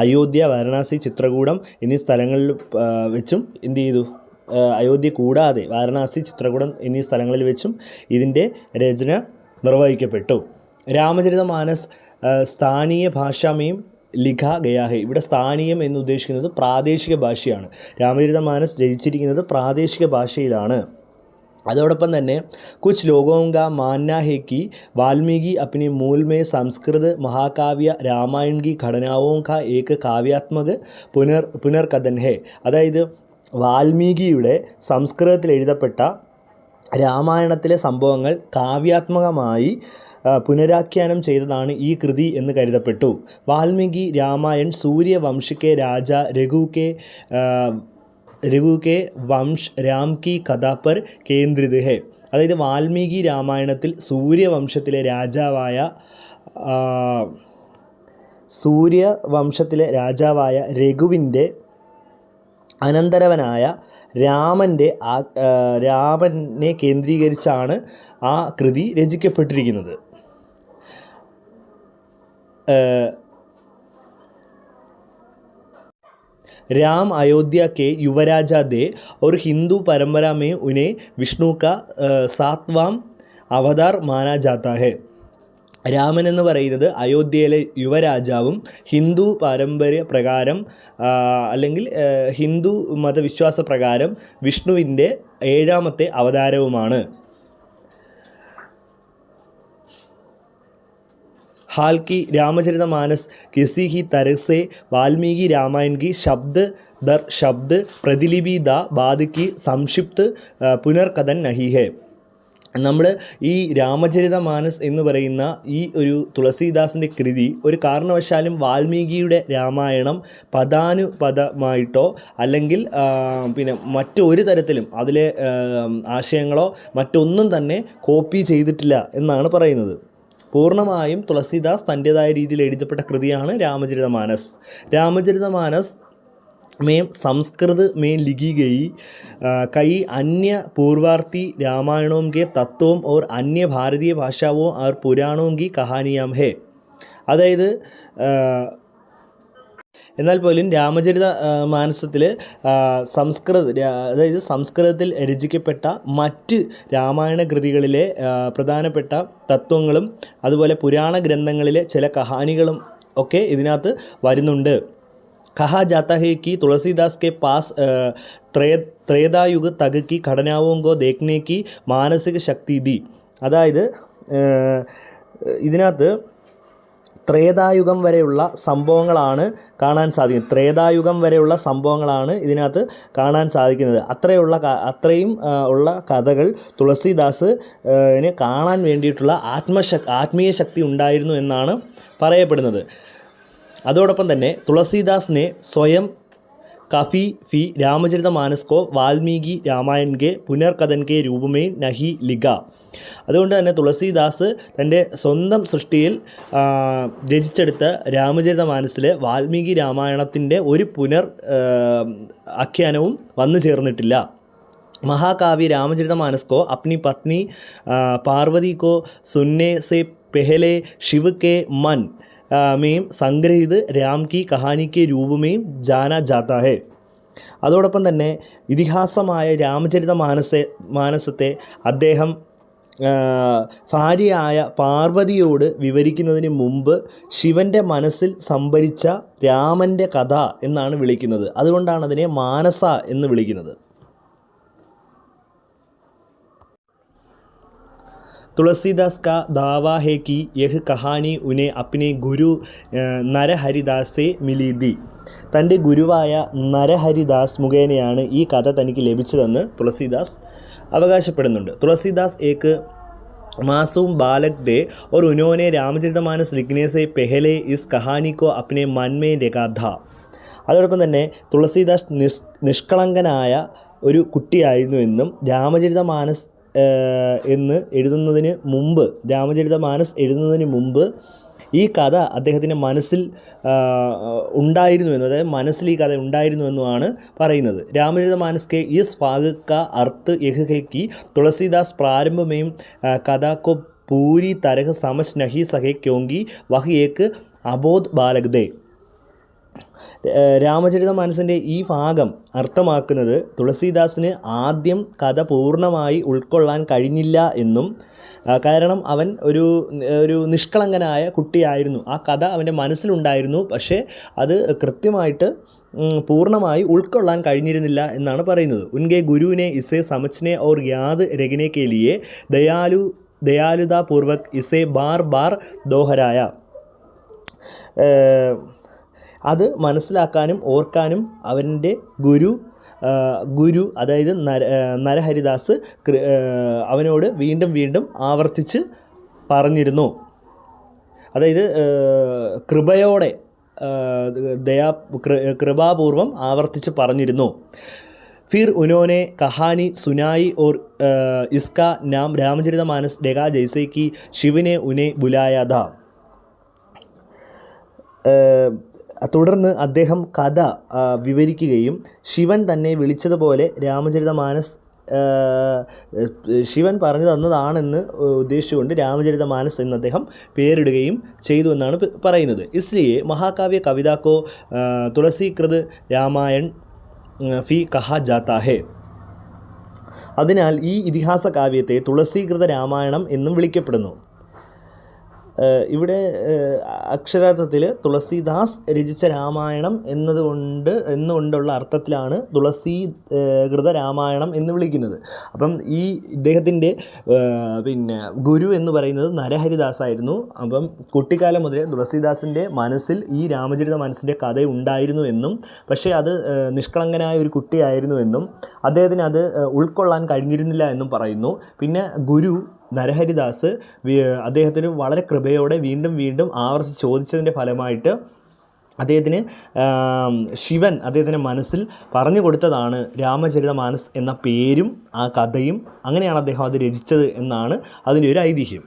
അയോധ്യ, വാരണാസി, ചിത്രകൂടം എന്നീ സ്ഥലങ്ങളിൽ വെച്ചും എന്ത് ചെയ്തു? അയോധ്യ കൂടാതെ വാരണാസി, ചിത്രകൂടം എന്നീ സ്ഥലങ്ങളിൽ വെച്ചും ഇതിൻ്റെ രചന നിർവഹിക്കപ്പെട്ടു. രാമചരിതമാനസ് സ്ഥാനീയ ഭാഷാമേം ലിഖാ ഗയാ ഹെ. ഇവിടെ സ്ഥാനീയം എന്ന് ഉദ്ദേശിക്കുന്നത് പ്രാദേശിക ഭാഷയാണ്. രാമചരിതമാനസ് രചിച്ചിരിക്കുന്നത് പ്രാദേശിക ഭാഷയിലാണ്. അതോടൊപ്പം തന്നെ കുച്ച് ലോഗോं का मानना है कि वाल्मीकि अपने मूल में संस्कृत महाकाव्य रामायण की घटनाओं का एक काव्यात्मक പുനർകഥൻ ഹെ. അതായത് വാൽമീകിയുടെ സംസ്കൃതത്തിൽ എഴുതപ്പെട്ട രാമായണത്തിലെ സംഭവങ്ങൾ കാവ്യാത്മകമായി പുനരാഖ്യാനം ചെയ്തതാണ് ഈ കൃതി എന്ന് കരുതപ്പെട്ടു. വാൽമീകി രാമായൺ സൂര്യവംശിക്കെ രാജ രഘു കെ വംശ് രാം കി കഥ പർ കേന്ദ്രിത് ഹെ. അതായത് വാൽമീകി രാമായണത്തിൽ സൂര്യവംശത്തിലെ രാജാവായ രഘുവിൻ്റെ അനന്തരവനായ രാമനെ കേന്ദ്രീകരിച്ചാണ് ആ കൃതി രചിക്കപ്പെട്ടിരിക്കുന്നത്. राम अयोध्या के युवराजा थे और हिंदू परंपरा में उन्हें विष्णु का सातवां അവതാർ മാനാ ജാത്ത ഹെ. രാമൻ എന്ന് പറയുന്നത് അയോധ്യയിലെ യുവരാജാവും ഹിന്ദു പാരമ്പര്യ പ്രകാരം അല്ലെങ്കിൽ ഹിന്ദു മതവിശ്വാസ പ്രകാരം വിഷ്ണുവിൻ്റെ 7ാമത്തെ അവതാരവുമാണ്. हाल की रामचरितमानस किसी ही तरह से वाल्मीकि रामायण की शब्द दर शब्द प्रतिलिपि द बाद की संक्षिप्त പുനർകഥൻ नहीं है. നമ്മൾ ഈ രാമചരിതമാനസ് എന്ന് പറയുന്ന ഈ ഒരു തുളസീദാസിൻ്റെ കൃതി ഒരു കാരണവശാലും വാൽമീകിയുടെ രാമായണം പദാനുപദമായിട്ടോ അല്ലെങ്കിൽ പിന്നെ മറ്റൊരു തരത്തിലും അതിലെ ആശയങ്ങളോ മറ്റൊന്നും തന്നെ കോപ്പി ചെയ്തിട്ടില്ല എന്നാണ് പറയുന്നത്. പൂർണ്ണമായും തുളസീദാസ് തൻ്റേതായ രീതിയിൽ എഴുതപ്പെട്ട കൃതിയാണ് രാമചരിതമാനസ്. രാമചരിതമാനസ് में संस्कृत में लिखी गई कई अन्य पूर्ववर्ती रामायणों के तत्वों और अन्य भारतीय भाषाओं और पुराणों की कहानियाँ है. അതായത് എന്നാൽ പോലും രാമചരിത മാനസത്തിൽ അതായത് സംസ്കൃതത്തിൽ രചിക്കപ്പെട്ട മറ്റ് രാമായണ കൃതികളിലെ പ്രധാനപ്പെട്ട തത്വങ്ങളും അതുപോലെ പുരാണ ഗ്രന്ഥങ്ങളിലെ ചില കഹാനികളും ഒക്കെ ഇതിനകത്ത് വരുന്നുണ്ട്. कहा जाता है कि तुलसीदास के पास ത്രേതായുഗ തക് की घटनाओं को देखने की മാനസിക ശക്തി थी. അതായത് ഇതിനകത്ത് ത്രേതായുഗം വരെയുള്ള സംഭവങ്ങളാണ് കാണാൻ സാധിക്കുന്നത്. ത്രേതായുഗം വരെയുള്ള സംഭവങ്ങളാണ് ഇതിനകത്ത് കാണാൻ സാധിക്കുന്നത്. അത്രയും ഉള്ള കഥകൾ തുളസീദാസിനെ കാണാൻ വേണ്ടിയിട്ടുള്ള ആത്മീയ ശക്തി ഉണ്ടായിരുന്നു എന്നാണ് പറയപ്പെടുന്നത്. അതോടൊപ്പം തന്നെ തുളസീദാസ് ने स्वयं काफ़ी फी रामचरितमानस को वाल्मीकि रामायण के पुनर्कथन के रूप में नहीं लिखा. അതുകൊണ്ട് തന്നെ തുളസീദാസ് തൻ്റെ സ്വന്തം സൃഷ്ടിയിൽ രചിച്ചെടുത്ത രാമചരിതമാനസിലെ വാൽമീകി രാമായണത്തിൻ്റെ ഒരു ആഖ്യാനവും വന്നു ചേർന്നിട്ടില്ല. महाकाव्य रामचरितमानस को अपनी पत्नी पार्वती को सुनने से पहले शिव के मन में संग्रहित राम की कहानी के रूप में जाना जाता है. അതോടൊപ്പം തന്നെ ഇതിഹാസമായ രാമചരിതമാനസത്തെ അദ്ദേഹം ഭാര്യയായ പാർവതിയോട് വിവരിക്കുന്നതിന് മുമ്പ് ശിവൻ്റെ മനസ്സിൽ സംഭരിച്ച രാമൻ്റെ കഥ എന്നാണ് വിളിക്കുന്നത്. അതുകൊണ്ടാണ് അതിനെ മാനസ എന്ന് വിളിക്കുന്നത്. तुलसीदास का दावा है कि यह कहानी उन्हें अपने गुरु നരഹരിദാസ് से मिली थी. തൻ്റെ ഗുരുവായ നരഹരിദാസ് മുഖേനയാണ് ഈ കഥ തനിക്ക് ലഭിച്ചതെന്ന് തുളസീദാസ് അവകാശപ്പെടുന്നുണ്ട്. തുളസീദാസ് एक मासूम बालक थे और उन्होंने रामचरितमानस लिखने से पहले इस कहानी को अपने मन में रखा था. അതോടൊപ്പം തന്നെ തുളസീദാസ് നിഷ്കളങ്കനായ ഒരു കുട്ടിയായിരുന്നു എന്നും രാമചരിതമാനസ് രാമചരിതമാനസ് എഴുതുന്നതിന് മുമ്പ് ഈ കഥ അദ്ദേഹത്തിൻ്റെ മനസ്സിൽ ഉണ്ടായിരുന്നുവെന്നും അതായത് മനസ്സിൽ ഈ കഥ ഉണ്ടായിരുന്നുവെന്നുമാണ് പറയുന്നത്. രാമചരിതമാനസ് के इस भाग का अर्थ यह है कि तुलसीदास प्रारंभ में कथा को पूरी तरह समझ नहीं सके क्योंकि वह एक अबोध बालक थे. രാമചരിതമാനസിൻ്റെ ഈ ഭാഗം അർത്ഥമാക്കുന്നത് തുളസീദാസിന് ആദ്യം കഥ പൂർണ്ണമായി ഉൾക്കൊള്ളാൻ കഴിഞ്ഞില്ല എന്നും, കാരണം അവൻ ഒരു നിഷ്കളങ്കനായ കുട്ടിയായിരുന്നു. ആ കഥ അവൻ്റെ മനസ്സിലുണ്ടായിരുന്നു, പക്ഷേ അത് കൃത്യമായിട്ട് പൂർണ്ണമായി ഉൾക്കൊള്ളാൻ കഴിഞ്ഞിരുന്നില്ല എന്നാണ് പറയുന്നത്. ഉൻകെ ഗുരുവിനെ ഇസേ സമച്നെ or Yaad രഖനെ K ലിയെ ദയാലുതാപൂർവക് ഇസേ bar bar ദോഹരായ. അത് മനസ്സിലാക്കാനും ഓർക്കാനും അവൻ്റെ ഗുരു അതായത് നരഹരിദാസ് അവനോട് വീണ്ടും വീണ്ടും ആവർത്തിച്ച് പറഞ്ഞിരുന്നു. അതായത് കൃപയോടെ കൃപാപൂർവം ആവർത്തിച്ച് പറഞ്ഞിരുന്നു. फिर उन्होंने कहानी सुनाई और इसका नाम रामचरितमानस रखा जैसे कि शिव ने उन्हें बुलाया था. തുടർന്ന് അദ്ദേഹം കഥ വിവരിക്കുകയും ശിവൻ തന്നെ വിളിച്ചതുപോലെ രാമചരിതമാനസ് ശിവൻ പറഞ്ഞു തന്നതാണെന്ന് ഉദ്ദേശിച്ചുകൊണ്ട് രാമചരിതമാനസ് എന്ന് അദ്ദേഹം പേരിടുകയും ചെയ്തു എന്നാണ് പറയുന്നത്. ഇസ്ലിയെ മഹാകാവ്യ കവിതാക്കോ തുളസീകൃത് രാമായൺ ഫി കഹാ ജാത്താ ഹെ. അതിനാൽ ഈ ഇതിഹാസ കാവ്യത്തെ തുളസീകൃത രാമായണം എന്നും വിളിക്കപ്പെടുന്നു. ഇവിടെ അക്ഷരാർത്ഥത്തിൽ തുളസീദാസ് രചിച്ച രാമായണം എന്നുകൊണ്ടുള്ള അർത്ഥത്തിലാണ് തുളസീകൃത രാമായണം എന്ന് വിളിക്കുന്നത്. അപ്പം ഈ ഇദ്ദേഹത്തിൻ്റെ ഗുരു എന്ന് പറയുന്നത് നരഹരിദാസ് ആയിരുന്നു. അപ്പം കുട്ടിക്കാലം മുതലേ തുളസീദാസിൻ്റെ മനസ്സിൽ ഈ രാമചരിതമാനസിൻ്റെ കഥ ഉണ്ടായിരുന്നു എന്നും, പക്ഷേ അത് നിഷ്കളങ്കനായ ഒരു കുട്ടിയായിരുന്നു എന്നും അദ്ദേഹത്തിന് അത് ഉൾക്കൊള്ളാൻ കഴിഞ്ഞിരുന്നില്ല എന്നും പറയുന്നു. പിന്നെ ഗുരു നരഹരിദാസ് അദ്ദേഹത്തിന് വളരെ കൃപയോടെ വീണ്ടും വീണ്ടും ആവർത്തിച്ച് ചോദിച്ചതിൻ്റെ ഫലമായിട്ട് അദ്ദേഹത്തിന് ശിവൻ അദ്ദേഹത്തിൻ്റെ മനസ്സിൽ പറഞ്ഞു കൊടുത്തതാണ് രാമചരിതമാനസ് എന്ന പേരും ആ കഥയും. അങ്ങനെയാണ് അദ്ദേഹം അത് രചിച്ചത് എന്നാണ് അതിൻ്റെ ഒരു ഐതിഹ്യം.